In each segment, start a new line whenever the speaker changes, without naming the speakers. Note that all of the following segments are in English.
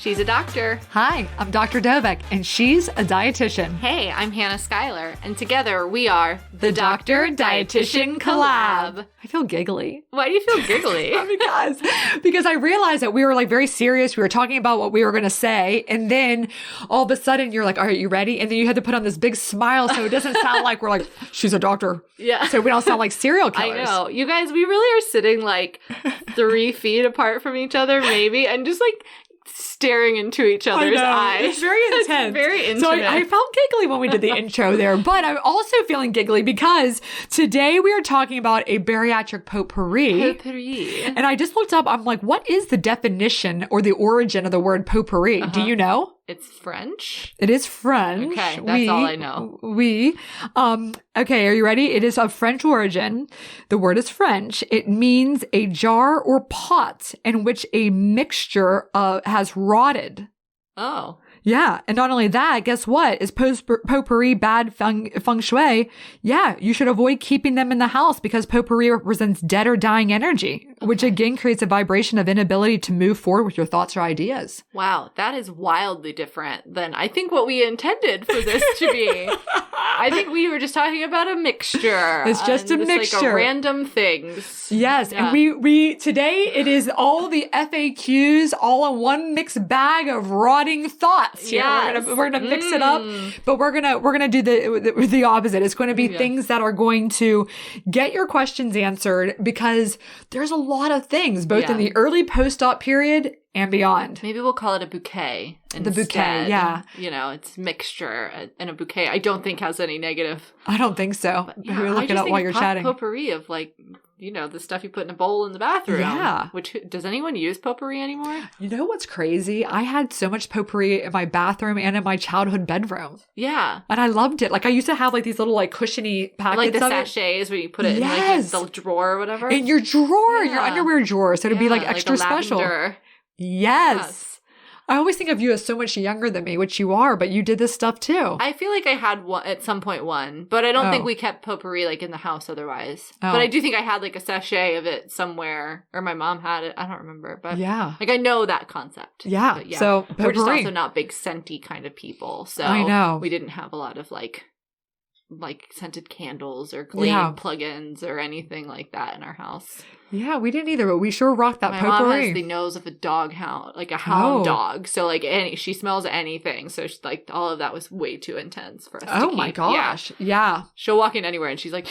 She's a doctor.
Hi, I'm Dr. Dovec, and she's a dietitian.
Hey, I'm Hannah Schuyler, and together we are
the Doctor-Dietitian Collab. I feel giggly.
Why do you feel giggly?
because I realized that we were like very serious. We were talking about what we were going to say, and then all of a sudden you're like, all right, you ready? And then you had to put on this big smile so it doesn't sound like we're like, she's a doctor.
Yeah.
So we don't sound like serial killers.
I know. You guys, we really are sitting like 3 feet apart from each other, maybe, and just like staring into each other's eyes.
It's very intense.
It's very intimate.
So I felt giggly when we did the intro there, but I'm also feeling giggly because today we are talking about a bariatric potpourri.
Potpourri.
And I just looked up, I'm like, what is the definition or the origin of the word potpourri? Do you know?
It's French.
It is French.
Okay, that's all I know.
Okay, are you ready? It is of French origin. The word is French. It means a jar or pot in which a mixture has rotted.
Oh.
Yeah. And not only that, guess what? Is potpourri bad feng shui? Yeah. You should avoid keeping them in the house because potpourri represents dead or dying energy, which again creates a vibration of inability to move forward with your thoughts or ideas.
Wow. That is wildly different than I think what we intended for this to be. I think we were just talking about a mixture.
It's just a mixture.
Like a random things.
Yes. Yeah. And we today it is all the FAQs all in one mixed bag of rotting thoughts.
Yes.
We're gonna mix it up, but we're gonna do the opposite. It's going to be things that are going to get your questions answered because there's a lot of things both in the early post-op period and beyond.
Maybe we'll call it a bouquet instead.
The bouquet, yeah.
You know, it's mixture, and a bouquet I don't think has any negative.
I don't think so.
Yeah,
we look it up while you're chatting.
Potpourri of like, you know, the stuff you put in a bowl in the bathroom.
Yeah.
Which, does anyone use potpourri anymore?
You know what's crazy? I had so much potpourri in my bathroom and in my childhood bedroom.
Yeah.
And I loved it. Like I used to have like these little like cushiony packets
like the
of
sachets where you put it in like the drawer or whatever.
In your drawer, your underwear drawer. So it'd be like extra
like
special.
Lavender.
Yes. I always think of you as so much younger than me, which you are, but you did this stuff too.
I feel like I had one at some point but I don't think we kept potpourri like in the house otherwise. But I do think I had like a sachet of it somewhere, or my mom had it. I don't remember, but like I know that concept.
Yeah.
But,
so potpourri.
We're just also not big scenty kind of people, so
I know
we didn't have a lot of like scented candles or Glade plugins or anything like that in our house.
Yeah, we didn't either, but we sure rocked that potpourri.
My mom has the nose of a dog hound, like a hound dog. So like she smells anything. So she's like all of that was way too intense for us to keep.
Oh my gosh. Yeah.
She'll walk in anywhere and she's like,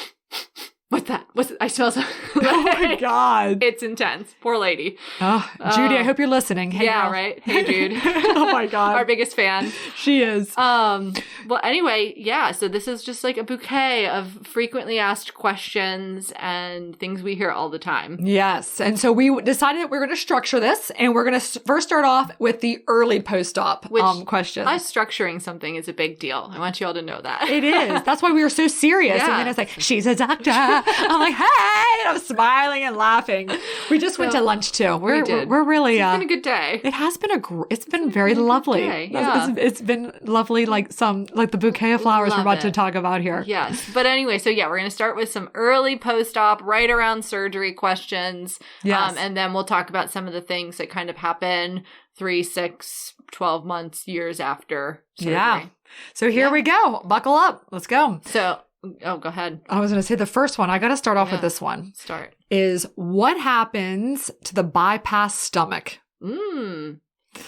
what's that? I smell something.
Oh my God.
It's intense. Poor lady.
Oh, Judy, I hope you're listening. Hey,
yeah,
girl.
Right. Hey, Jude.
Oh my God.
Our biggest fan.
She is.
Well, anyway, yeah. So this is just like a bouquet of frequently asked questions and things we hear all the time.
Yes. And so we decided that we're going to structure this and we're going to first start off with the early post-op questions.
Us structuring something is a big deal. I want you all to know that.
It is. That's why we were so serious.
Yeah.
And then it's like, she's a doctor. I'm like, hey, and I'm smiling and laughing. We just went to lunch too. We're really,
it's been a good day.
It has been it's been very lovely.
Yeah.
It's been lovely. Like the bouquet of flowers we're about to talk about here.
Yes. But anyway, so yeah, we're going to start with some early post-op, right around surgery questions.
Yes.
And then we'll talk about some of the things that kind of happen 3, 6, 12 months, years after surgery. Yeah.
So here we go. Buckle up. Let's go.
So, go ahead.
I was going to say the first one. I got to start off with this one.
Start.
Is what happens to the bypass stomach?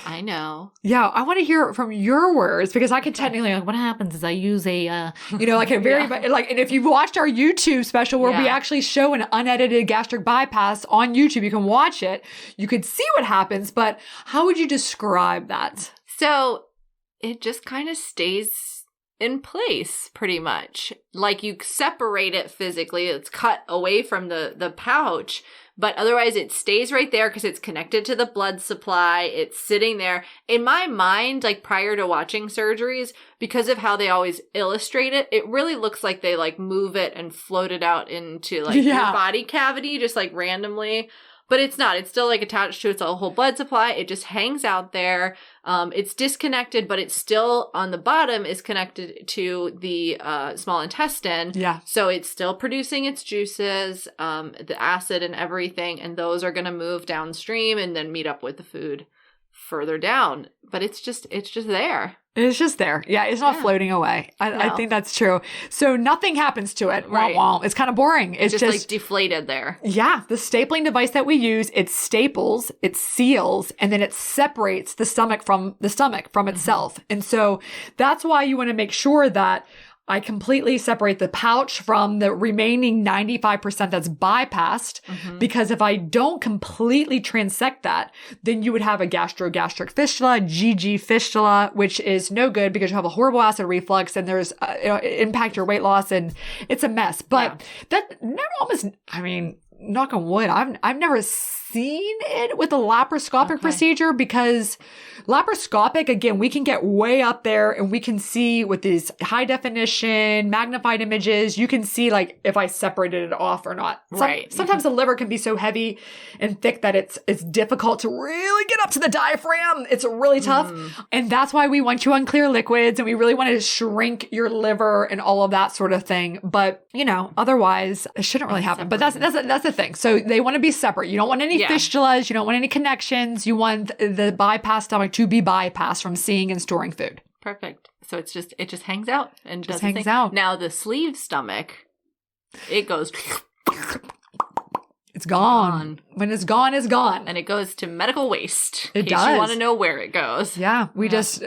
I know.
Yeah, I want to hear it from your words because I could technically what happens is I use a like a very and if you've watched our YouTube special where we actually show an unedited gastric bypass on YouTube, you can watch it. You could see what happens, but how would you describe that?
So it just kind of stays in place pretty much. Like you separate it physically, it's cut away from the pouch, but otherwise it stays right there because it's connected to the blood supply. It's sitting there. In my mind, like prior to watching surgeries, because of how they always illustrate it, it really looks like they like move it and float it out into like your body cavity just like randomly. But it's not. It's still like attached to its whole blood supply. It just hangs out there. It's disconnected, but it's still on the bottom is connected to the small intestine.
Yeah.
So it's still producing its juices, the acid and everything. And those are going to move downstream and then meet up with the food further down, but it's just there.
It's just there. Yeah, it's not floating away. I think that's true. So nothing happens to it.
Right.
Wah, wah. It's kind of boring. It's just
like deflated there.
Yeah. The stapling device that we use, it staples, it seals, and then it separates the stomach from itself. And so that's why you want to make sure that I completely separate the pouch from the remaining 95% that's bypassed, because if I don't completely transect that, then you would have a gastric fistula, GG fistula, which is no good because you have a horrible acid reflux and there's impact your weight loss, and it's a mess. But that never almost, I mean, knock on wood, I've never seen it with a laparoscopic procedure, because laparoscopic, again, we can get way up there and we can see with these high definition magnified images, you can see like if I separated it off or not. Sometimes the liver can be so heavy and thick that it's difficult to really get up to the diaphragm. It's really tough. And that's why we want you on clear liquids, and we really want to shrink your liver and all of that sort of thing. But, otherwise it shouldn't really happen. But that's the thing. So they want to be separate. You don't want any fistulas. You don't want any connections. You want the bypass stomach to be bypassed from seeing and storing food.
Perfect. So it just hangs out and
just hangs out.
Now the sleeve stomach, it goes.
It's gone. When it's gone, it's gone.
And it goes to medical waste.
It does.
You want to know where it goes.
Yeah. We just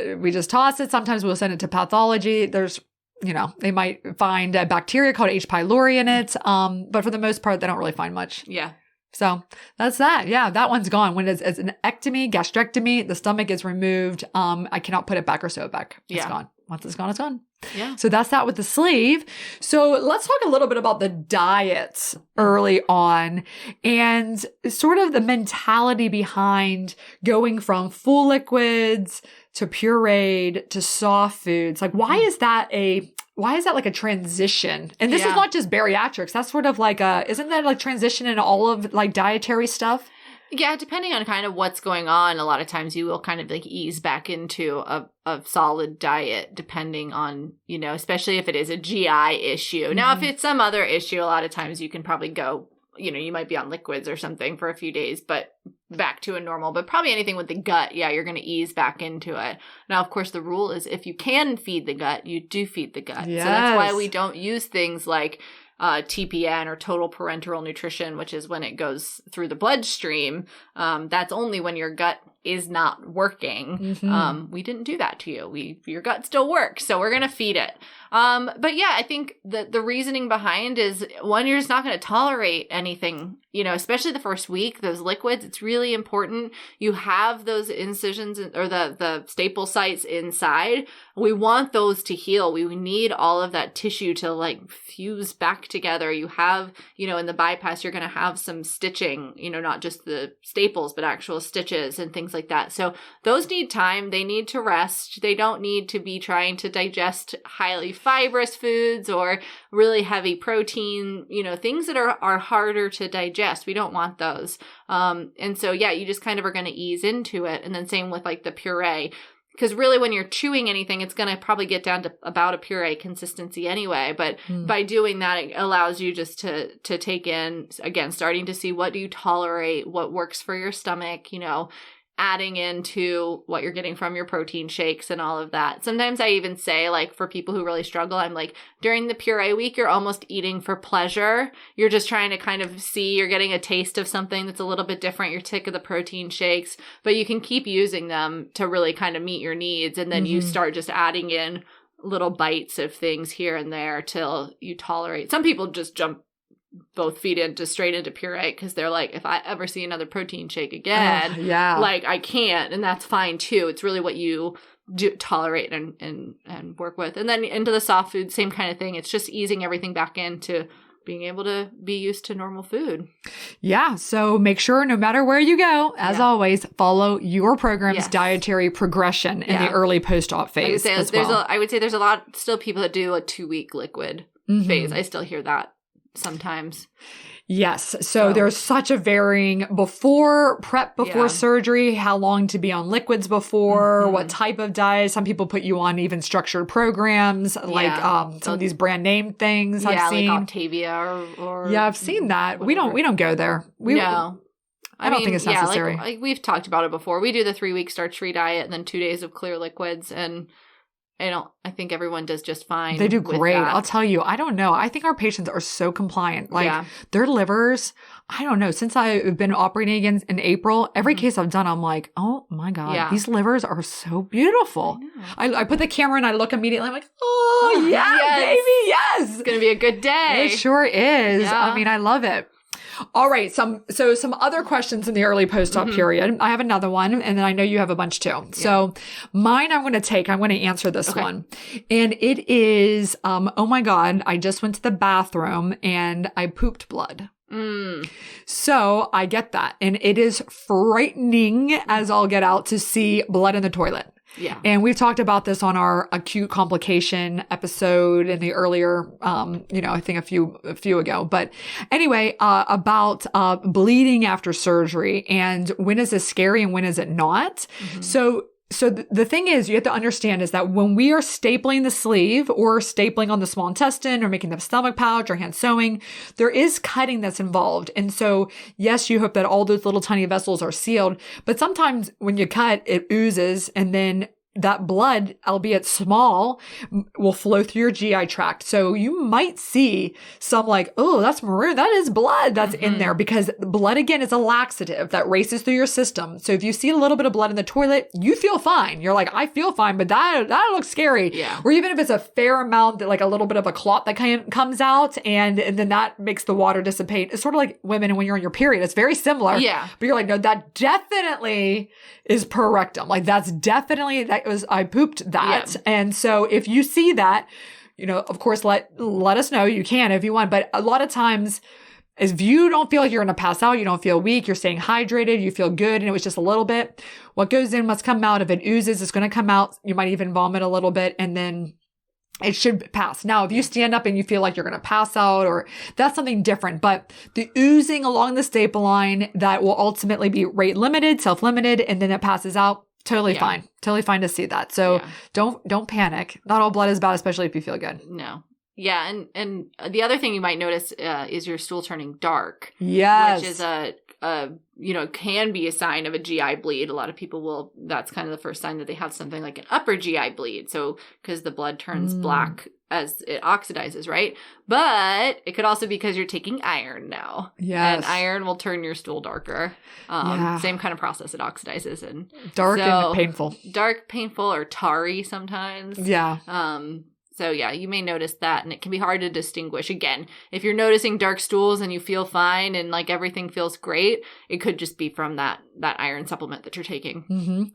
toss it. Sometimes we'll send it to pathology. There's, they might find a bacteria called H. pylori in it. But for the most part, they don't really find much.
Yeah.
So that's that. Yeah, that one's gone. When it's an ectomy, gastrectomy, the stomach is removed. I cannot put it back or sew it back. It's gone. Once it's gone, it's gone.
Yeah.
So that's that with the sleeve. So let's talk a little bit about the diet early on and sort of the mentality behind going from full liquids to pureed to soft foods. Like, why is that like a transition? And this is not just bariatrics. That's sort of like isn't that like transition in all of like dietary stuff?
Yeah, depending on kind of what's going on, a lot of times you will kind of like ease back into a solid diet, depending on, especially if it is a GI issue. Now, if it's some other issue, a lot of times you can probably go, you might be on liquids or something for a few days, but back to a normal. But probably anything with the gut, you're going to ease back into it. Now, of course, the rule is if you can feed the gut, you do feed the gut.
Yes.
So that's why we don't use things like TPN or total parenteral nutrition, which is when it goes through the bloodstream. That's only when your gut is not working. We didn't do that to you. Your gut still works, so we're going to feed it. But yeah, I think the reasoning behind is, one, you're just not going to tolerate anything, especially the first week, those liquids. It's really important. You have those incisions or the staple sites inside. We want those to heal. We need all of that tissue to like fuse back together. You have, in the bypass, you're going to have some stitching, not just the staples, but actual stitches and things like that. So those need time. They need to rest. They don't need to be trying to digest highly fibrous foods or really heavy protein, things that are harder to digest. We don't want those. And so, you just kind of are going to ease into it. And then same with like the puree. Because really when you're chewing anything, it's going to probably get down to about a puree consistency anyway. But by doing that, it allows you just to take in, again, starting to see what do you tolerate, what works for your stomach, adding into what you're getting from your protein shakes and all of that. Sometimes I even say, like, for people who really struggle, I'm like, during the puree week, you're almost eating for pleasure. You're just trying to kind of see, you're getting a taste of something that's a little bit different. You're sick of the protein shakes, but you can keep using them to really kind of meet your needs. And then you start just adding in little bites of things here and there till you tolerate. Some people just jump both feet straight into puree because they're like, if I ever see another protein shake again, like I can't, and that's fine too. It's really what you do tolerate and work with. And then into the soft food, same kind of thing. It's just easing everything back into being able to be used to normal food. Yeah. So make sure no matter where you go, as always, follow your program's dietary progression in the early post-op phase. I would say there's a lot still people that do a 2-week liquid phase. I still hear that sometimes. Yes. So there's such a varying before surgery, how long to be on liquids before, what type of diet. Some people put you on even structured programs, like some of these brand name things I've seen. Like Octavia or I've seen that. Whatever. We don't go there.
I don't think it's necessary.
Like we've talked about it before. We do the 3-week starch-free diet and then 2 days of clear liquids, and I think everyone does just fine.
They do great.
That.
I'll tell you, I don't know. I think our patients are so compliant. Like their livers, I don't know. Since I've been operating again in April, every case I've done, I'm like, oh my God, these livers are so beautiful. I put the camera and I look immediately. I'm like, oh yeah, baby, yes.
It's going to be a good day.
It sure is.
Yeah.
I mean, I love it. All right. Some other questions in the early post-op period. I have another one, and then I know you have a bunch too. Yeah. So mine I'm going to answer this one. And it is, oh my God, I just went to the bathroom and I pooped blood. So I get that. And it is frightening as all get out to see blood in the toilet.
Yeah.
And we've talked about this on our acute complication episode in the earlier, I think a few ago. But anyway, about bleeding after surgery and when is this scary and when is it not? So the thing is, you have to understand is that when we are stapling the sleeve or stapling on the small intestine or making the stomach pouch or hand sewing, there is cutting that's involved. And so, yes, you hope that all those little tiny vessels are sealed, but sometimes when you cut, it oozes and then that blood, albeit small, will flow through your GI tract. So you might see some like, oh, that's maroon. That is blood that's in there because blood, again, is a laxative that races through your system. So if you see a little bit of blood in the toilet, you feel fine. You're like, I feel fine, but that looks scary.
Yeah.
Or even if it's a fair amount, that like a little bit of a clot that comes out and then that makes the water dissipate. It's sort of like women when you're on your period. It's very similar.
Yeah.
But you're like, no, that definitely is per rectum. Like that's definitely, I pooped that. Yeah. And so if you see that, of course, let us know. You can if you want. But a lot of times, if you don't feel like you're going to pass out, you don't feel weak, you're staying hydrated, you feel good, and it was just a little bit, what goes in must come out. If it oozes, it's going to come out. You might even vomit a little bit, and then it should pass. Now, if you stand up and you feel like you're going to pass out, or that's something different, but the oozing along the staple line, that will ultimately be rate limited, self-limited, and then it passes out. Totally fine. Totally fine to see that. So don't panic. Not all blood is bad, especially if you feel good.
No. Yeah. And the other thing you might notice is your stool turning dark.
Yes.
Which is can be a sign of a GI bleed. A lot of people that's kind of the first sign that they have something like an upper GI bleed. So, because the blood turns black as it oxidizes, right? But it could also be because you're taking iron now.
Yes.
And iron will turn your stool darker. Same kind of process. It oxidizes and
dark and painful.
Dark, painful, or tarry sometimes.
Yeah.
So yeah, you may notice that, and it can be hard to distinguish. Again, if you're noticing dark stools and you feel fine and like everything feels great, it could just be from that iron supplement that you're taking.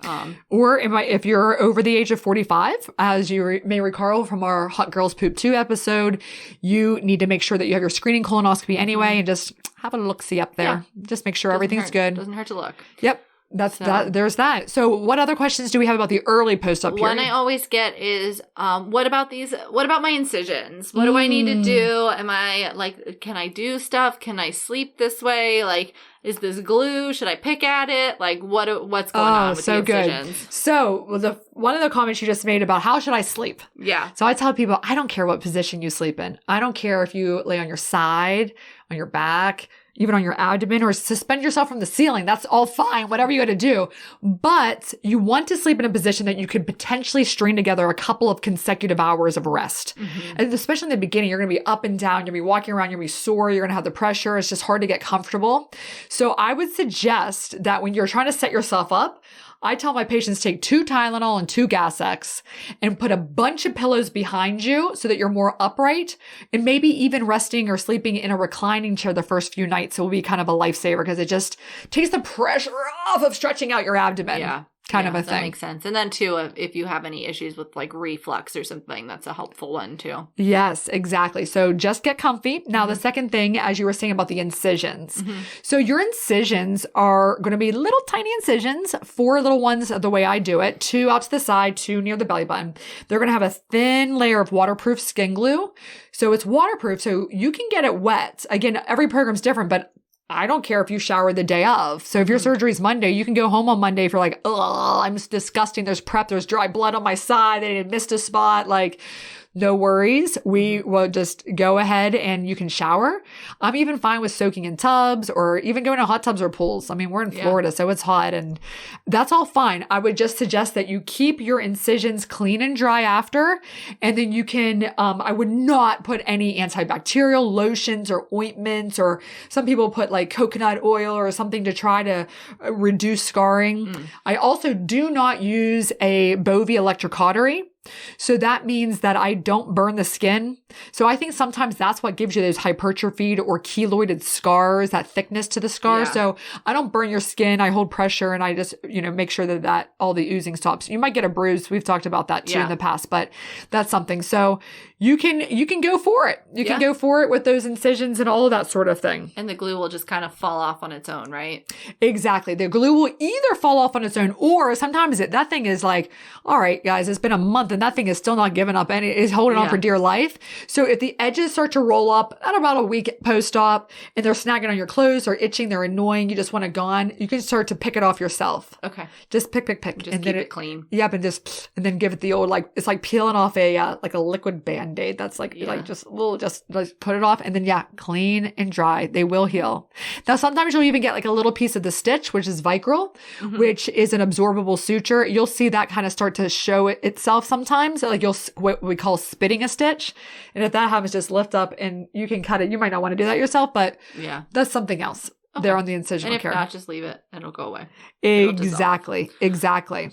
Or if you're over the age of 45, as you may recall from our Hot Girls Poop 2 episode, you need to make sure that you have your screening colonoscopy anyway, and just have a look-see up there. Yeah. Just make sure everything's good.
Doesn't hurt to look.
Yep. There's that. So what other questions do we have about the early post-op period?
One I always get is, what about my incisions? What do I need to do? Am I like, can I do stuff? Can I sleep this way? Like, is this glue? Should I pick at it? Like, what's going on with the incisions?
Good. So one of the comments you just made about how should I sleep?
Yeah.
So I tell people, I don't care what position you sleep in. I don't care if you lay on your side, on your back, even on your abdomen, or suspend yourself from the ceiling. That's all fine, whatever you got to do. But you want to sleep in a position that you could potentially string together a couple of consecutive hours of rest. And especially in the beginning, you're going to be up and down. You're going to be walking around. You're going to be sore. You're going to have the pressure. It's just hard to get comfortable. So I would suggest that when you're trying to set yourself up, I tell my patients take 2 Tylenol and 2 Gas-X and put a bunch of pillows behind you so that you're more upright, and maybe even resting or sleeping in a reclining chair the first few nights. It will be kind of a lifesaver because it just takes the pressure off of stretching out your abdomen. Yeah. Kind of a thing.
That makes sense. And then too, if you have any issues with like reflux or something, that's a helpful one too.
Yes, exactly. So just get comfy. Now, the second thing, as you were saying about the incisions. So your incisions are going to be little tiny incisions, 4 little ones the way I do it, 2 out to the side, 2 near the belly button. They're going to have a thin layer of waterproof skin glue. So it's waterproof, so you can get it wet. Again, every program's different, but I don't care if you shower the day of. So if your surgery's Monday, you can go home on Monday if you're like, oh, I'm disgusting. There's prep. There's dry blood on my side. They missed a spot. Like, no worries. We will just go ahead and you can shower. I'm even fine with soaking in tubs or even going to hot tubs or pools. I mean, we're in Florida, so it's hot and that's all fine. I would just suggest that you keep your incisions clean and dry after, and then you can, I would not put any antibacterial lotions or ointments, or some people put like coconut oil or something to try to reduce scarring. I also do not use a Bovie electrocautery. So that means that I don't burn the skin. So I think sometimes that's what gives you those hypertrophied or keloided scars, that thickness to the scar. Yeah. So I don't burn your skin. I hold pressure and I just, make sure that all the oozing stops. You might get a bruise. We've talked about that too in the past, but that's something. So you can go for it. You can go for it with those incisions and all of that sort of thing.
And the glue will just kind of fall off on its own, right?
Exactly. The glue will either fall off on its own, or sometimes that thing is like, all right, guys, it's been a month and that thing is still not giving up and is holding on for dear life. So if the edges start to roll up at about a week post-op and they're snagging on your clothes or itching, they're annoying, you just want it gone, you can start to pick it off yourself.
Okay.
Just pick.
Just
and
keep it clean.
Yep. And then give it the old, like, it's like peeling off a liquid Band-Aid. That's like just put it off and then clean and dry. They will heal. Now, sometimes you'll even get like a little piece of the stitch, which is Vicryl, which is an absorbable suture. You'll see that kind of start to show itself sometimes. Like what we call spitting a stitch. And if that happens, just lift up and you can cut it. You might not want to do that yourself, but that's something else. Okay. There on the incisional
and if
care.
Not, just leave it and it'll go away.
Exactly.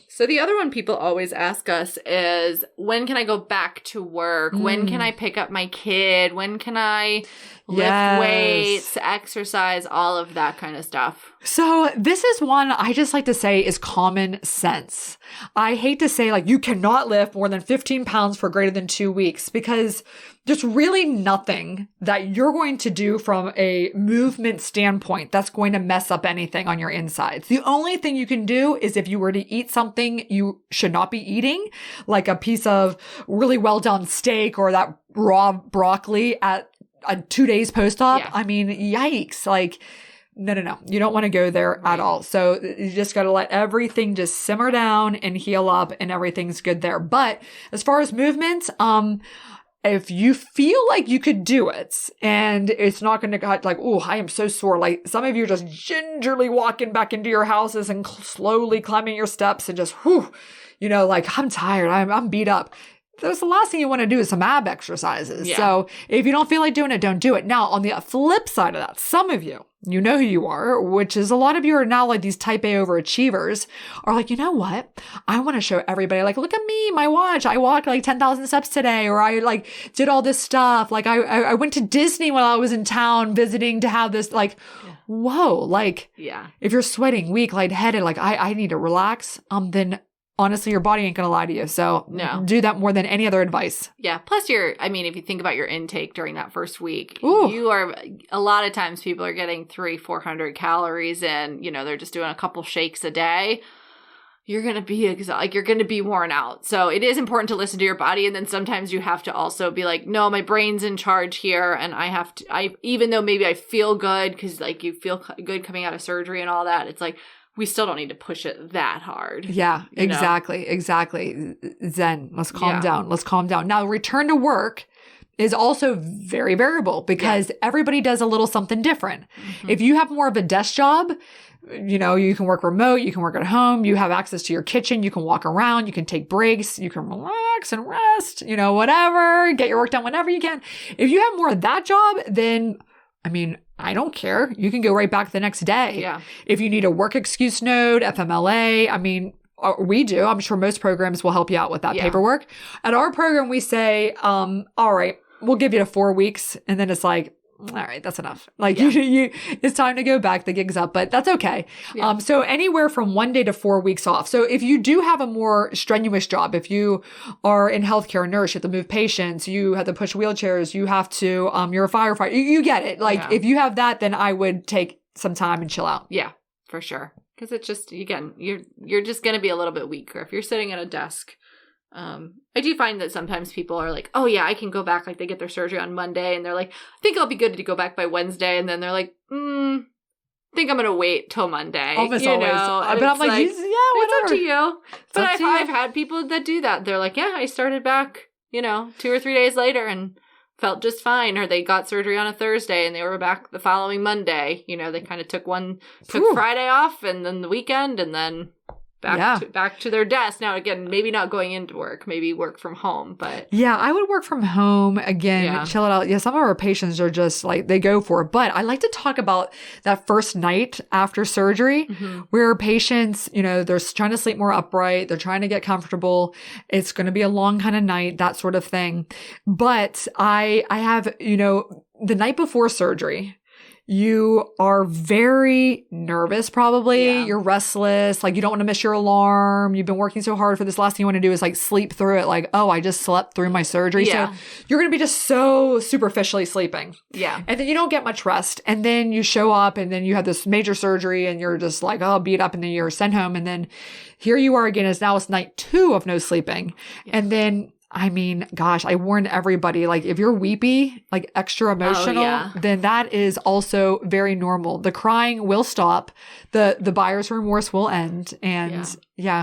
So the other one people always ask us is, when can I go back to work? When can I pick up my kid? When can I lift weights, exercise, all of that kind of stuff?
So this is one I just like to say is common sense. I hate to say like you cannot lift more than 15 pounds for greater than 2 weeks, because there's really nothing that you're going to do from a movement standpoint that's going to mess up anything on your insides. The only thing you can do is if you were to eat something you should not be eating, like a piece of really well done steak or that raw broccoli at 2 days post-op. I mean, yikes. Like, no. You don't want to go there at all. So you just got to let everything just simmer down and heal up and everything's good there. But as far as movement, if you feel like you could do it and it's not going to cut like, oh, I am so sore. Like some of you are just gingerly walking back into your houses and slowly climbing your steps and just, like I'm tired. I'm beat up. That's the last thing you want to do is some ab exercises. Yeah. So if you don't feel like doing it, don't do it. Now, on the flip side of that, some of you, you know who you are, which is a lot of you are now like these type A overachievers, are like, you know what? I want to show everybody, like, look at me, my watch. I walked like 10,000 steps today, or I like did all this stuff. Like I went to Disney while I was in town visiting to have this like, whoa, like, if you're sweating, weak, lightheaded, like I need to relax, then honestly, your body ain't going to lie to you. So do that more than any other advice.
Yeah. Plus if you think about your intake during that first week, a lot of times people are getting 300-400 calories in, they're just doing a couple shakes a day. You're going to be you're going to be worn out. So it is important to listen to your body. And then sometimes you have to also be like, no, my brain's in charge here. And even though maybe I feel good, because like you feel good coming out of surgery and all that, it's like, we still don't need to push it that hard.
Yeah, exactly. Zen, let's calm down. Let's calm down. Now, return to work is also very variable because everybody does a little something different. If you have more of a desk job, you can work remote, you can work at home, you have access to your kitchen, you can walk around, you can take breaks, you can relax and rest, whatever, get your work done whenever you can. If you have more of that job, then, I don't care. You can go right back the next day. Yeah. If you need a work excuse note, FMLA, we do. I'm sure most programs will help you out with that paperwork. At our program, we say, all right, we'll give you to 4 weeks. And then it's like, all right, that's enough. Like it's time to go back. The gig's up, but that's okay. Yeah. So anywhere from 1 day to 4 weeks off. So if you do have a more strenuous job, if you are in healthcare, nurse, you have to move patients, you have to push wheelchairs, you have to, you're a firefighter, you get it. Like if you have that, then I would take some time and chill out.
Yeah, for sure. Because it's just, again, you're just going to be a little bit weaker if you're sitting at a desk. I do find that sometimes people are like, oh yeah, I can go back. Like they get their surgery on Monday and they're like, I think I'll be good to go back by Wednesday. And then they're like, I think I'm going to wait till Monday.
Almost always. But I'm like, whatever.
It's up to you. But I've had people that do that. They're like, yeah, I started back 2 or 3 days later and felt just fine, or they got surgery on a Thursday and they were back the following Monday. They kind of took Friday off and then the weekend and then back to their desk. Now, again, maybe not going into work, maybe work from home, but.
Yeah, I would work from home again, chill it out. Yeah, some of our patients are just like, they go for it. But I like to talk about that first night after surgery where patients, they're trying to sleep more upright. They're trying to get comfortable. It's going to be a long kind of night, that sort of thing. But I have, the night before surgery, you are very nervous, probably. Yeah. You're restless. Like, you don't want to miss your alarm. You've been working so hard for this. Last thing you want to do is like sleep through it. Like, oh, I just slept through my surgery. Yeah. So you're going to be just so superficially sleeping. Yeah. And then you don't get much rest. And then you show up and then you have this major surgery and you're just like, oh, beat up, and then you're sent home. And then here you are again. It's night 2 of no sleeping. Yeah. And then, I mean, gosh, I warned everybody, like, if you're weepy, like extra emotional, then that is also very normal. The crying will stop. The buyer's remorse will end. And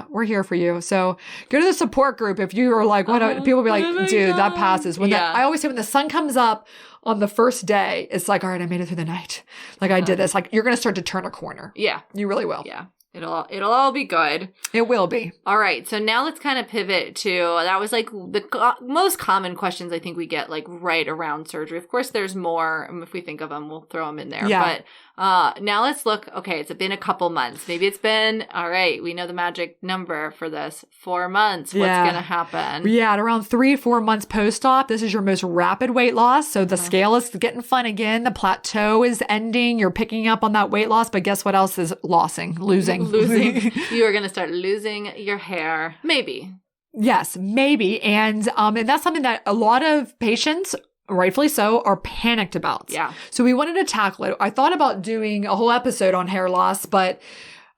we're here for you. So go to the support group. If you are like, people will be like, dude, that passes. I always say when the sun comes up on the first day, it's like, all right, I made it through the night. Like, I did this. Like, you're going to start to turn a corner. Yeah. You really will.
Yeah. It'll all be good.
It will be.
All right. So now let's kind of pivot to, that was like the most common questions I think we get like right around surgery. Of course, there's more. If we think of them, we'll throw them in there. Yeah. But now let's look. Okay, it's been a couple months. Maybe it's been, all right, we know the magic number for this, 4 months. What's going to happen?
Yeah, at around 3-4 months post-op, this is your most rapid weight loss. So the scale is getting fun again. The plateau is ending. You're picking up on that weight loss. But guess what else is losing?
You are going to start losing your hair. Maybe.
Yes, maybe. And that's something that a lot of patients, rightfully so, are panicked about. Yeah. So we wanted to tackle it. I thought about doing a whole episode on hair loss, but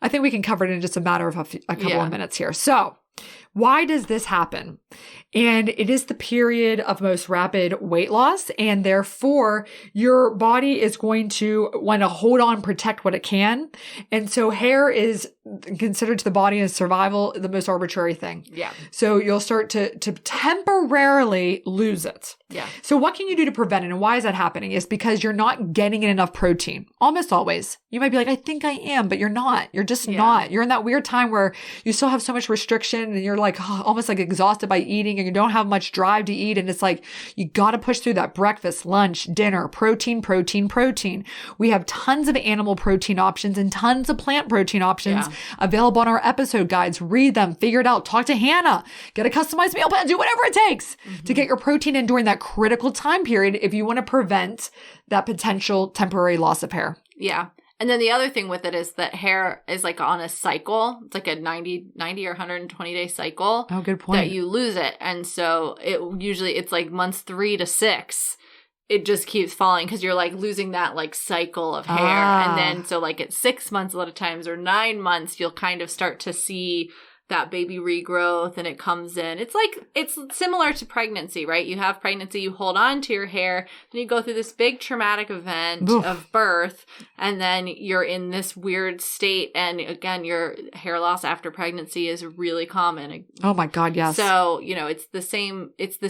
I think we can cover it in just a matter of a couple of minutes here. So why does this happen? And it is the period of most rapid weight loss. And therefore, your body is going to want to hold on, protect what it can. And so hair is considered to the body as survival the most arbitrary thing. Yeah. So you'll start to temporarily lose it. Yeah. So what can you do to prevent it? And why is that happening? It's because you're not getting in enough protein. Almost always. You might be like, I think I am, but you're not. You're just not. You're in that weird time where you still have so much restriction and you're like almost like exhausted by eating and you don't have much drive to eat. And it's like, you got to push through that breakfast, lunch, dinner, protein. We have tons of animal protein options and tons of plant protein options available on our episode guides. Read them, figure it out, talk to Hannah, get a customized meal plan, do whatever it takes to get your protein in during that critical time period if you want to prevent that potential temporary loss of hair.
Yeah. And then the other thing with it is that hair is like on a cycle. It's like a 90 or 120 day cycle.
Oh, good point.
That you lose it. And so it's like months 3 to 6. It just keeps falling because you're like losing that like cycle of hair. And then so like at 6 months a lot of times or 9 months, you'll kind of start to see that baby regrowth and it comes in. It's similar to pregnancy, right? You have pregnancy, you hold on to your hair, then you go through this big traumatic event of birth, and then you're in this weird state. And again, your hair loss after pregnancy is really common.
Oh my God, yes.
So, it's the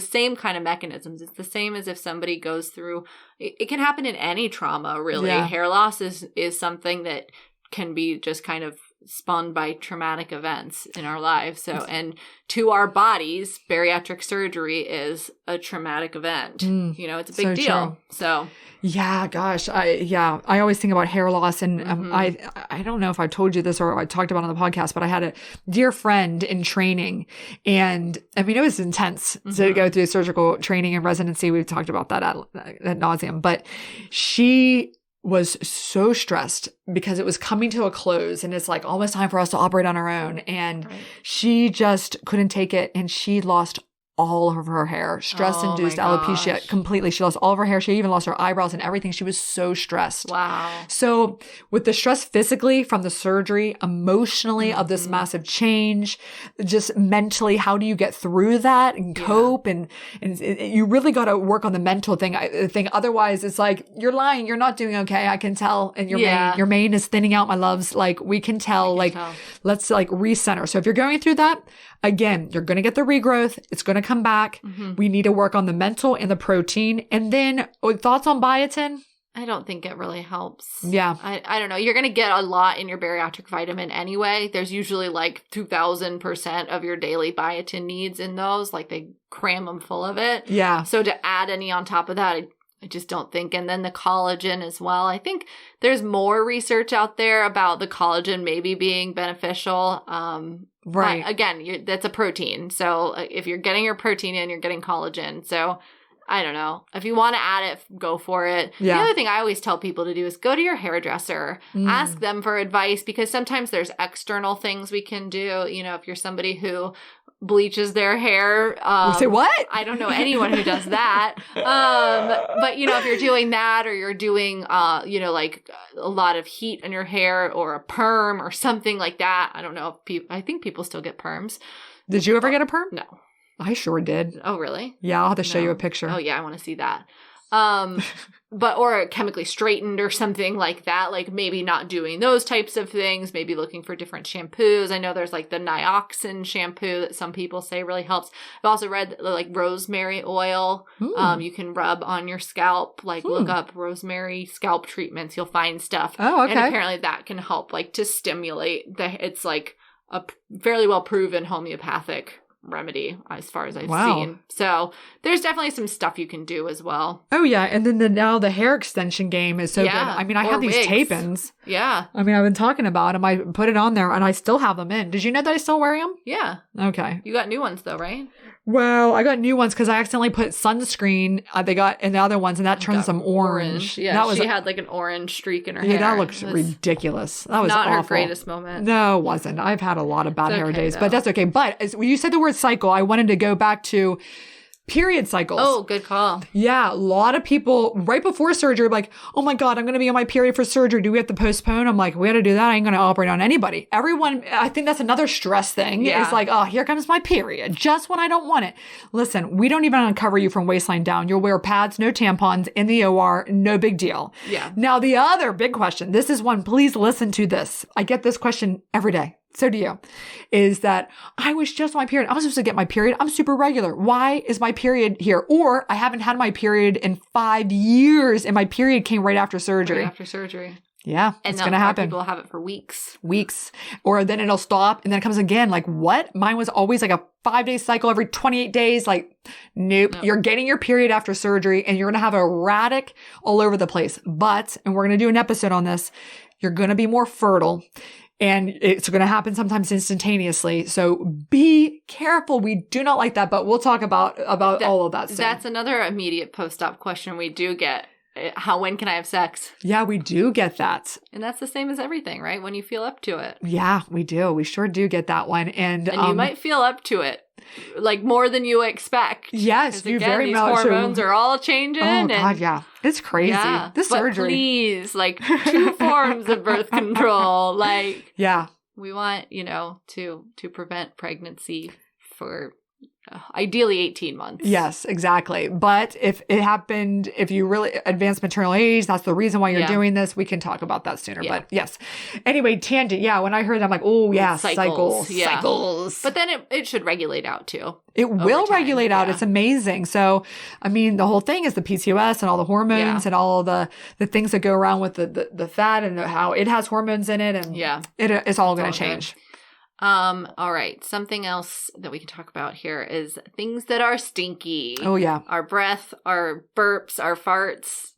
same kind of mechanisms. It's the same as if somebody goes through, it can happen in any trauma, really. Yeah. Hair loss is something that can be just kind of spun by traumatic events in our lives. So, and to our bodies, bariatric surgery is a traumatic event. It's a big deal. True. So,
yeah, gosh. I always think about hair loss and I don't know if I told you this or I talked about it on the podcast, but I had a dear friend in training and I mean, it was intense to go through surgical training and residency. We've talked about that ad nauseum, but she was so stressed because it was coming to a close and it's like almost time for us to operate on our own. And she just couldn't take it. And she lost all of her hair, stress-induced alopecia completely. She lost all of her hair. She even lost her eyebrows and everything. She was so stressed. Wow. So with the stress physically from the surgery, emotionally of this massive change, just mentally, how do you get through that and cope? And you really got to work on the mental thing. Otherwise, it's like, you're lying. You're not doing okay. I can tell. And your mane is thinning out, my loves. Like, we can tell. Let's like recenter. So if you're going through that, again, you're going to get the regrowth. It's going to come back. We need to work on the mental and the protein. And then thoughts on biotin?
I don't think it really helps.
Yeah.
I don't know. You're going to get a lot in your bariatric vitamin anyway. There's usually like 2,000% of your daily biotin needs in those. Like they cram them full of it.
Yeah.
So to add any on top of that, I just don't think. And then the collagen as well. I think there's more research out there about the collagen maybe being beneficial.
Right.
But again, that's a protein. So if you're getting your protein in, you're getting collagen. So I don't know. If you want to add it, go for it.
Yeah.
The other thing I always tell people to do is go to your hairdresser. Ask them for advice because sometimes there's external things we can do. You know, if you're somebody who bleaches their hair.
Say what?
I don't know anyone who does that. But, you know, if you're doing that or you're doing, you know, like a lot of heat in your hair or a perm or something like that. I don't know if I think people still get perms.
Did you ever get a perm?
No.
I sure did.
Oh, really?
Yeah, I'll have to show you a picture.
Oh, yeah, I want to see that. Or chemically straightened or something like that. Like maybe not doing those types of things. Maybe looking for different shampoos. I know there's like the Nioxin shampoo that some people say really helps. I've also read like rosemary oil. You can rub on your scalp. Like look up rosemary scalp treatments. You'll find stuff.
Oh, okay.
And apparently that can help like to stimulate. It's like a fairly well proven homeopathic remedy as far as I've seen. So there's definitely some stuff you can do as well.
Oh yeah. And then now the hair extension game is so good. I mean, I have these tape-ins.
Yeah.
I mean, I've been talking about them. I put it on there and I still have them in. Did you know that I still wear them?
Yeah.
Okay.
You got new ones though, right?
Well, I got new ones because I accidentally put sunscreen. They got in the other ones, and that turns them orange.
Yeah, she had like an orange streak in her hair.
Yeah, that looks ridiculous. That was
not
awful.
Her greatest moment.
No, it wasn't. I've had a lot of bad hair days,
though.
but that's okay. But when you said the word cycle, I wanted to go back to period cycles.
Oh, good call.
Yeah, a lot of people right before surgery are like, oh my God, I'm going to be on my period for surgery. Do we have to postpone? I'm like, we got to do that. I ain't going to operate on anybody. Everyone, I think that's another stress thing.
Yeah.
It's like, oh, here comes my period just when I don't want it. Listen, we don't even uncover you from waistline down. You'll wear pads, no tampons in the OR. No big deal.
Yeah.
Now, the other big question, this is one, please listen to this. I get this question every day. So do you, is that I was just on my period. I'm supposed to get my period. I'm super regular. Why is my period here? Or I haven't had my period in 5 years and my period came right after surgery.
Right after surgery.
Yeah,
and
it's going to happen.
People have it for weeks.
Or then it'll stop and then it comes again. Like what? Mine was always like a 5-day cycle every 28 days. Like, nope. You're getting your period after surgery and you're going to have erratic all over the place. But, and we're going to do an episode on this, you're going to be more fertile. And it's going to happen sometimes instantaneously. So be careful. We do not like that, but we'll talk about all of that soon.
That's another immediate post-op question we do get. When can I have sex?
Yeah, we do get that.
And that's the same as everything, right? When you feel up to it.
Yeah, we do. We sure do get that one. And
you might feel up to it. Like more than you expect.
Yes, you very much.
These hormones are all changing.
Oh God, yeah, it's crazy.
Yeah,
this surgery,
please, like 2 forms of birth control. Like,
yeah,
we want to prevent pregnancy for ideally 18 months.
Yes, exactly. But if it happened, if you really advanced maternal age, that's the reason why you're doing this. We can talk about that sooner. Yeah. But yes. Anyway, tangent. Yeah. When I heard that, I'm like, oh yeah, cycles.
Yeah.
Cycles.
But then it should regulate out too.
It will regulate out. It's amazing. So, I mean, the whole thing is the PCOS and all the hormones and all the things that go around with the fat and how it has hormones in it. And it's all going to change.
Good. All right. Something else that we can talk about here is things that are stinky.
Oh, yeah.
Our breath, our burps, our farts.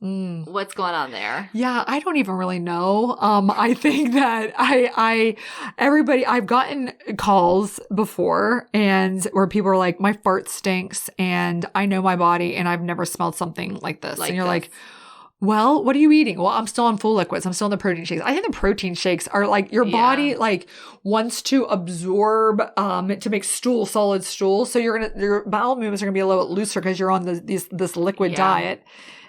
What's going on there?
Yeah, I don't even really know. I think that I've gotten calls before and where people are like, my fart stinks and I know my body and I've never smelled something like this. And you're like, well, what are you eating? Well, I'm still on full liquids. I'm still on the protein shakes. I think the protein shakes are like your body like wants to absorb to make solid stool. So your bowel movements are gonna be a little bit looser because you're on this liquid diet.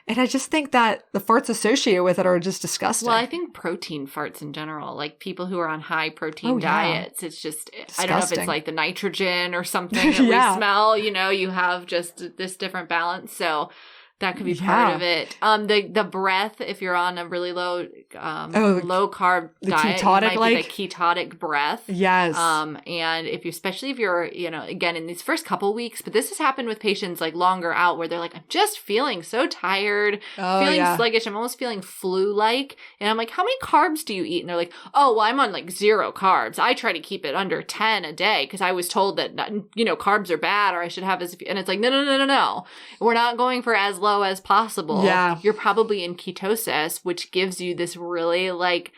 And I just think that the farts associated with it are just disgusting.
Well, I think protein farts in general, like people who are on high protein diets, it's just, disgusting. I don't know if it's like the nitrogen or something that we smell, you have just this different balance. So That could be part of it. The breath, if you're on a really low carb diet,
ketotic,
the ketotic breath.
Yes.
And especially if you're, again, in these first couple weeks, but this has happened with patients like longer out where they're like, I'm just feeling so tired, feeling sluggish. I'm almost feeling flu-like. And I'm like, how many carbs do you eat? And they're like, oh, well, I'm on like 0 carbs. I try to keep it under 10 a day because I was told that, carbs are bad or I should have and it's like, no. We're not going for as low as possible.
Yeah.
You're probably in ketosis, which gives you this really like,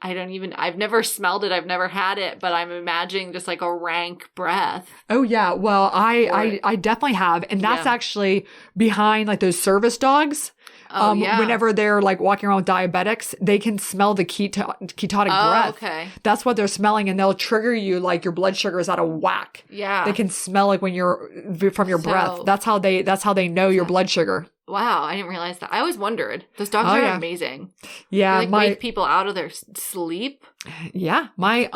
I've never smelled it. I've never had it, but I'm imagining just like a rank breath.
Oh yeah. Well, I definitely have. And that's actually behind like those service dogs. Whenever they're like walking around with diabetics, they can smell the ketotic breath.
Okay.
That's what they're smelling, and they'll trigger you like your blood sugar is out of whack.
Yeah.
They can smell like when you're from your breath. That's how they know your blood sugar.
Wow, I didn't realize that. I always wondered. Those dogs are amazing.
Yeah,
they wake people out of their sleep.
Yeah, my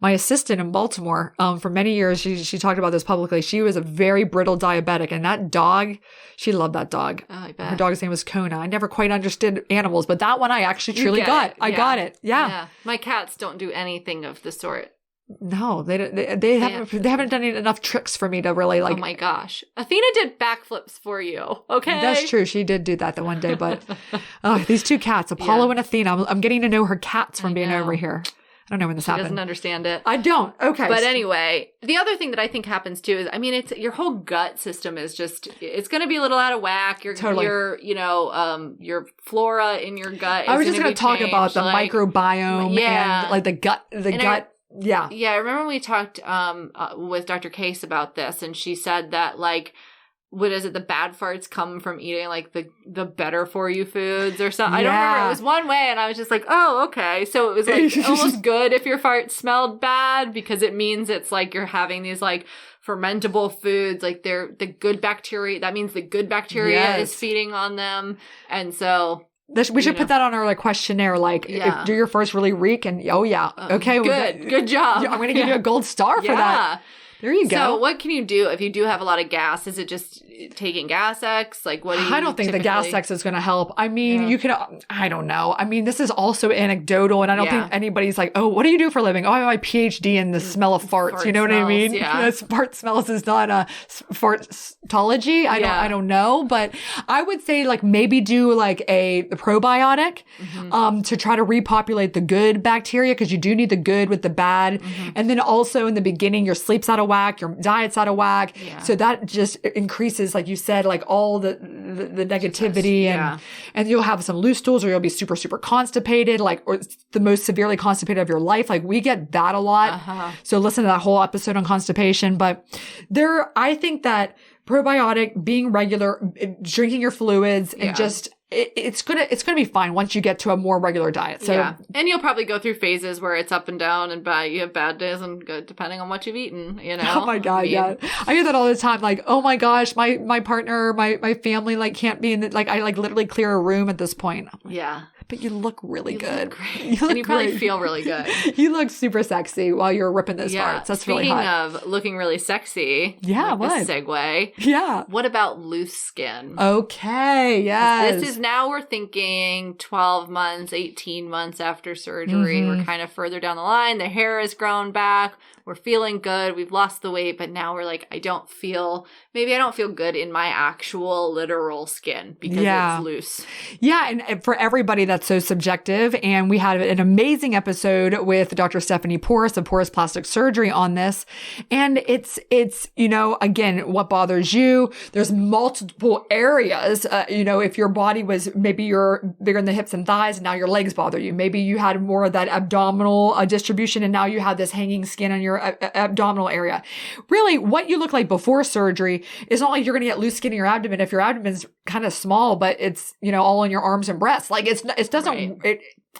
assistant in Baltimore, for many years, she talked about this publicly. She was a very brittle diabetic, and that dog, she loved that dog.
Oh, I bet.
Her dog's name was Kona. I never quite understood animals, but that one I actually truly got. I got it. Yeah.
My cats don't do anything of the sort.
No, they haven't done enough tricks for me to really like.
Oh my gosh, Athena did backflips for you. Okay,
that's true. She did do that the one day, but these 2 cats, Apollo and Athena. I'm getting to know her cats from being over here. I don't know when this happened.
She doesn't understand it.
I don't. Okay.
But anyway, the other thing that I think happens too is, it's your whole gut system is just, it's going to be a little out of whack. Your flora in your gut is
I was just going to talk about the microbiome and like the gut. Yeah.
Yeah. I remember we talked with Dr. Case about this, and she said that like, what is it? The bad farts come from eating like the better for you foods or something. I don't remember. It was one way, and I was just like, oh, okay. So it was like almost good if your fart smelled bad because it means it's like you're having these like fermentable foods, like they're the good bacteria. That means the good bacteria is feeding on them, and so.
We should put that on our like questionnaire. Like, do your farts really reek? And okay,
good job.
I'm going to give you a gold star for that. There you go.
So what can you do if you do have a lot of gas? Is it just taking Gas X? Like, what do you
I don't think the Gas X is going to help. I mean, you can, I don't know. I mean, this is also anecdotal, and I don't think anybody's like, oh, what do you do for a living? Oh, I have my PhD in the smell of farts. You know what I mean? Yeah. Fart smells is not a fartology. I don't know, but I would say like maybe do like a probiotic to try to repopulate the good bacteria, because you do need the good with the bad. And then also in the beginning, your sleep's out of whack, your diet's out of whack. So that just increases, like you said, like all the negativity and you'll have some loose stools, or you'll be super, super constipated, like, or the most severely constipated of your life. Like we get that a lot. So listen to that whole episode on constipation. But I think that probiotic, being regular, drinking your fluids, and just it's gonna be fine once you get to a more regular diet. So
and you'll probably go through phases where it's up and down, and you have bad days and good depending on what you've eaten.
Oh my god, I hear that all the time. Like, oh my gosh, my partner, my family like can't be in the, like I like literally clear a room at this point. But you look really good.
You probably feel really good.
You look super sexy while you're ripping those farts. That's really hot.
Speaking of looking really sexy.
What?
Segue. What about loose skin?
Okay. Yes.
This is now we're thinking 12 months, 18 months after surgery. We're kind of further down the line. The hair has grown back. We're feeling good. We've lost the weight, but now we're like, I don't feel good in my actual literal skin because it's loose. Yeah.
And for everybody, that's so subjective. And we had an amazing episode with Dr. Stephanie Porras of Porras Plastic Surgery on this. And it's, again, what bothers you. There's multiple areas, if your body was, maybe you're bigger in the hips and thighs and now your legs bother you. Maybe you had more of that abdominal distribution and now you have this hanging skin on your abdominal area. Really, what you look like before surgery is not like you're going to get loose skin in your abdomen if your abdomen's kind of small, but it's, all in your arms and breasts. Like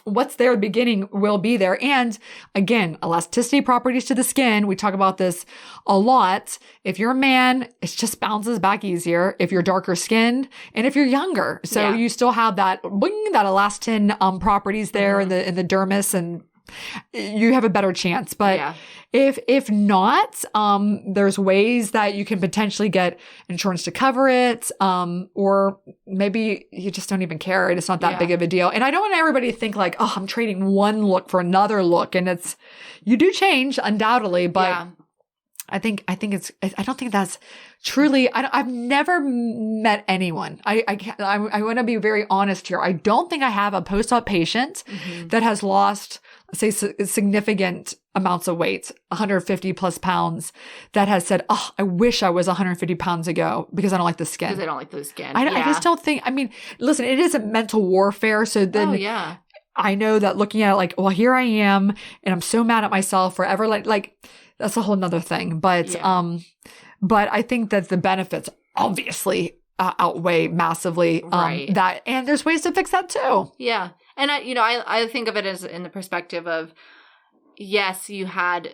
what's there at the beginning will be there. And again, elasticity properties to the skin. We talk about this a lot. If you're a man, it just bounces back easier if you're darker skinned and if you're younger. So you still have that elastin properties there in the dermis and you have a better chance. But if not, there's ways that you can potentially get insurance to cover it, or maybe you just don't even care. It's not that big of a deal. And I don't want everybody to think like, oh, I'm trading one look for another look. And you do change undoubtedly, but I don't think that's truly, I've never met anyone. I want to be very honest here. I don't think I have a post-op patient that has lost, say, significant amounts of weight, 150 plus pounds, that has said, oh, I wish I was 150 pounds ago because I don't like the skin.
Because I don't like the skin.
I just don't think, listen, it is a mental warfare. So then I know that looking at it like, well, here I am and I'm so mad at myself forever. Like that's a whole nother thing. But I think that the benefits obviously outweigh massively that, and there's ways to fix that too.
Yeah. And I think of it as in the perspective of, yes, you had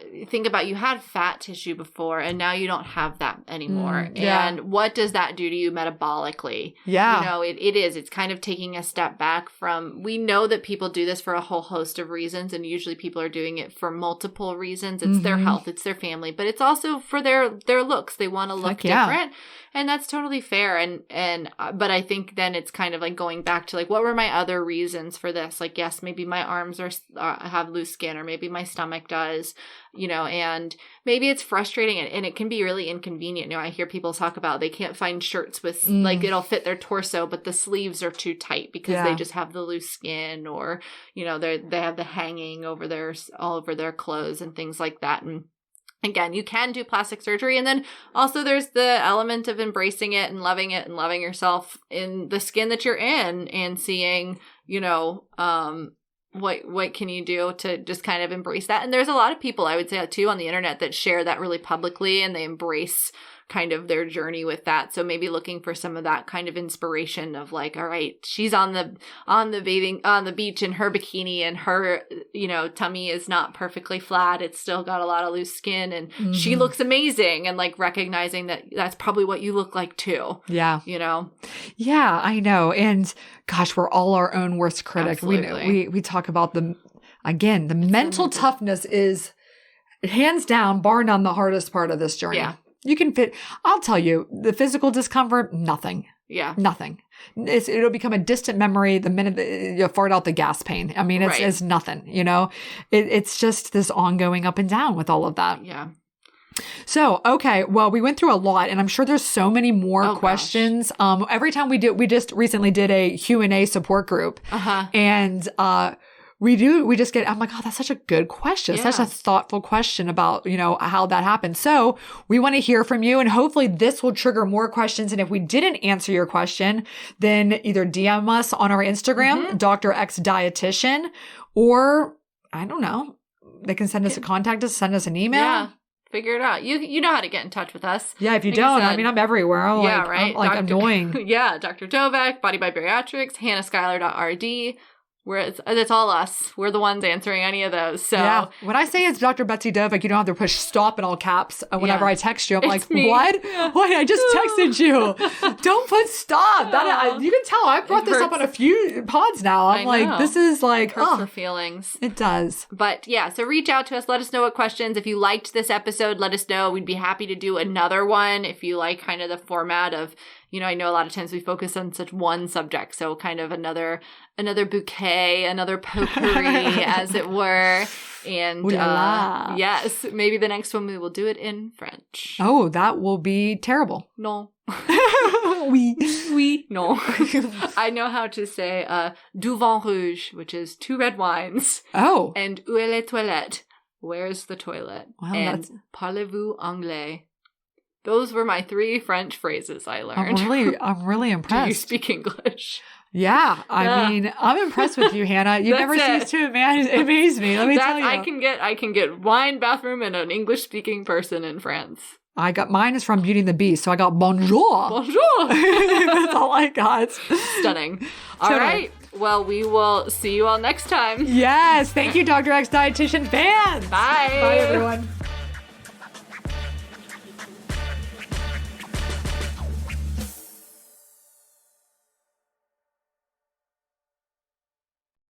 fat tissue before and now you don't have that anymore. And what does that do to you metabolically? Yeah. It's kind of taking a step back from, we know that people do this for a whole host of reasons, and usually people are doing it for multiple reasons. It's their health, it's their family, but it's also for their looks. They want to look different. And that's totally fair. But I think then it's kind of like going back to like, what were my other reasons for this? Like, yes, maybe my arms have loose skin, or maybe my stomach does, and maybe it's frustrating and it can be really inconvenient. I hear people talk about they can't find shirts with like it'll fit their torso, but the sleeves are too tight because they just have the loose skin, or, they have the hanging all over their clothes and things like that. And again, you can do plastic surgery. And then also there's the element of embracing it and loving yourself in the skin that you're in, and seeing, what can you do to just kind of embrace that. And there's a lot of people, I would say too, on the internet that share that really publicly, and they embrace kind of their journey with that. So maybe looking for some of that kind of inspiration of like, all right, she's on the beach in her bikini, and her, tummy is not perfectly flat. It's still got a lot of loose skin, and she looks amazing. And like recognizing that that's probably what you look like too. Yeah.
Yeah, I know. And gosh, we're all our own worst critic. Absolutely. We talk about the mental toughness is hands down, bar none, the hardest part of this journey. Yeah. You can I'll tell you, the physical discomfort, nothing. Yeah. Nothing. It'll become a distant memory the minute you fart out the gas pain. It's nothing, It's just this ongoing up and down with all of that. Yeah. So, okay. Well, we went through a lot, and I'm sure there's so many more questions. Every time we just recently did a Q&A support group. And, we just get, I'm like, oh, that's such a good question. Such a thoughtful question about, how that happened. So we want to hear from you, and hopefully this will trigger more questions. And if we didn't answer your question, then either DM us on our Instagram, DoctorXDietitian, or I don't know, they can send us send us an email. Yeah.
Figure it out. You know how to get in touch with us.
Yeah, if you don't, I'm everywhere. I'm annoying.
Yeah, Dr. Dovec, Body by Bariatrics, HannahSkylar.rd. It's all us. We're the ones answering any of those. So yeah.
When I say it's Dr. Betsy Dovec, you don't have to push stop in all caps whenever I text you. I'm like,
me.
What? Yeah. Wait, I just texted you. Don't put stop. You can tell. I brought this up on a few pods now. I'm like, this is like,
hurts her feelings.
It does.
But yeah, so reach out to us. Let us know what questions. If you liked this episode, let us know. We'd be happy to do another one if you like kind of the format of, I know a lot of times we focus on such one subject. So kind of another bouquet, another potpourri, as it were. And yes, maybe the next one we will do it in French.
Oh, that will be terrible.
No.
Oui.
No. I know how to say du vin rouge, which is 2 red wines.
Oh.
And où est la toilette? Where's the toilet?
Wow,
and parlez-vous anglais? Those were my 3 French phrases I learned.
I'm really impressed.
Do you speak English?
Yeah. I mean, I'm impressed with you, Hannah. You never cease to amaze me. Let me tell you.
I can get wine, bathroom, and an English-speaking person in France.
Mine is from Beauty and the Beast, so I got bonjour.
Bonjour.
That's all I got.
Stunning. All right. Well, we will see you all next time.
Yes. Thank you, Dr. X Dietitian fans.
Bye.
Bye, everyone.